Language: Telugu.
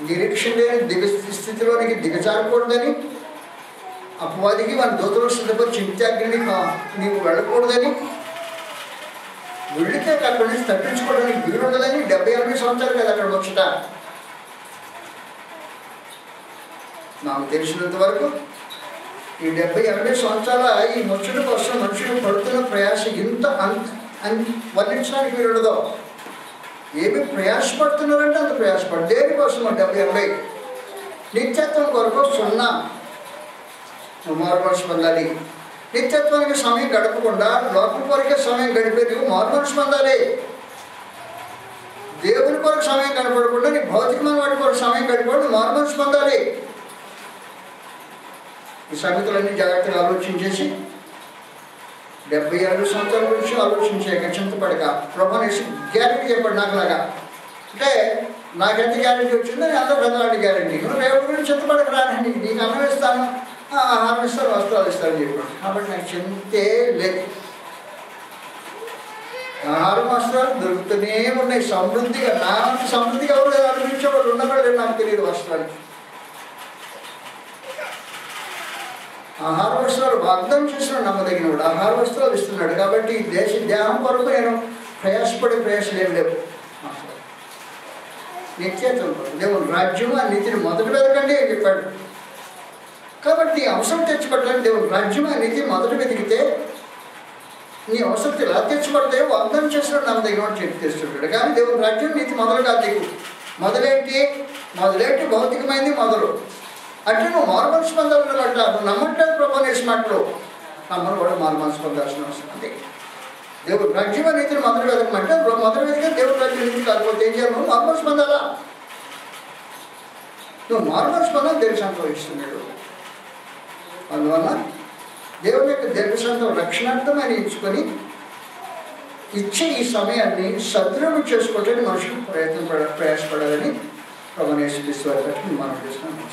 నిరీక్షణ లేని స్థితిలోనికి దిగజారకూడదని, అపవాదికి మన దూతలు సిద్ధపరిచి నిత్యాగ్ని నీవు వెళ్ళకూడదని, వెళ్ళితే అక్కడి నుంచి తప్పించుకోవడానికి వీలుండదని 70-80 సంవత్సరాలు కదా అక్కడ వచ్చట. నాకు తెలిసినంత వరకు ఈ 70-80 సంవత్సరాల ఈ ముచ్చట కోసం మనుషులు పడుతున్న ప్రయాస ఇంత వర్ణించడానికి మీరు ఉండదు. ఏమి ప్రయాసపడుతున్నారంటే అంత ప్రయాసపడు. దేనికోసం 70-80 నిత్యత్వం కొరకు 0 మారుమనసు పొందాలి. నిత్యత్వానికి సమయం గడపకుండా లోకం కొరకే సమయం గడిపేది మారుమనసు పొందాలి. దేవుని కొరకు సమయం గడపడకుండా నీ భౌతికమైన వాటి కొరకు సమయం గడిపడం మారుమనసు పొందాలి. ఈ సంగతులన్నీ జాగ్రత్తగా ఆలోచించేసి 70-80 సంవత్సరాల గురించి ఆలోచించాక చింతపడక ప్రభునేసి గ్యారెంటీ చెప్పాడు నాకులాగా. అంటే నాకెంత గ్యారెంటీ వచ్చిందో నేను అందరూ పెద్దలాంటి గ్యారెంటీ. నువ్వు రేపు గురించి చింతపడక రాని నీకు అన్నం ఇస్తాను, ఆహారం ఇస్తాను, వస్త్రాలు ఇస్తాను చెప్పాడు. కాబట్టి నాకు చింతే లేదు. ఆహారం వస్త్రాలు దొరుకుతూనే ఉన్నాయి సమృద్ధిగా. నా సమృద్ధిగా ఎవరు లేదు అనిపించేవాడు ఉన్నవాడు లేదు, నాకు తెలియదు వస్త్రాలు. ఆహార వస్త్రాలు వాగ్దానం చేస్తున్నాడు నమ్మదగినవాడు. ఆహార వస్త్రాలు ఇస్తున్నాడు. కాబట్టి దేహం కొరకు నేను ప్రయాసపడే ప్రయాసాలు ఏమి లేవు. నిత్యత్వం దేవుడు రాజ్యము ఆ నీతిని మొదటి వెతకండి అని చెప్పాడు. కాబట్టి అవసరం తెచ్చుకోవడానికి దేవుడు రాజ్యం ఆ నీతిని మొదటి వెతికితే నీ అవసరం ఎలా తెచ్చుకుంటే వాగ్దానం చేస్తున్నాడు నమ్మదగినవాడు చెప్పి తెస్తుంటాడు. కానీ దేవుడు రాజ్యం నీతి మొదలు కాదు. నీకు మొదలేంటి భౌతికమైంది మొదలు. అంటే నువ్వు మారుమనసు పొందాలన్నమాట. నువ్వు నమ్మట్లేదు ప్రభునేసి మాటలు, నమ్మను కూడా మారుమనసు పొందాల్సిన అవసరం ఉంది. దేవుడు రాజ్యం నీతిని మొదలు వెతకమంటే మొదలు వెతికే దేవుడు రాజ్యం నీతి కాకపోతే ఏం చేయాలి? నువ్వు మారుమనసు పొందాలా. నువ్వు మారుమనసు పొందాలి దేవుడు అనుభవిస్తున్నాడు. అందువల్ల దేవుని యొక్క దీర్ఘశాంతం రక్షణార్థమని ఎంచుకొని ఇచ్చే ఈ సమయాన్ని సద్వినియోగం చేసుకోవడానికి మనుషులు ప్రయాసపడాలని ప్రభునేసి విశ్వాసాన్ని మనం చేస్తున్నాం.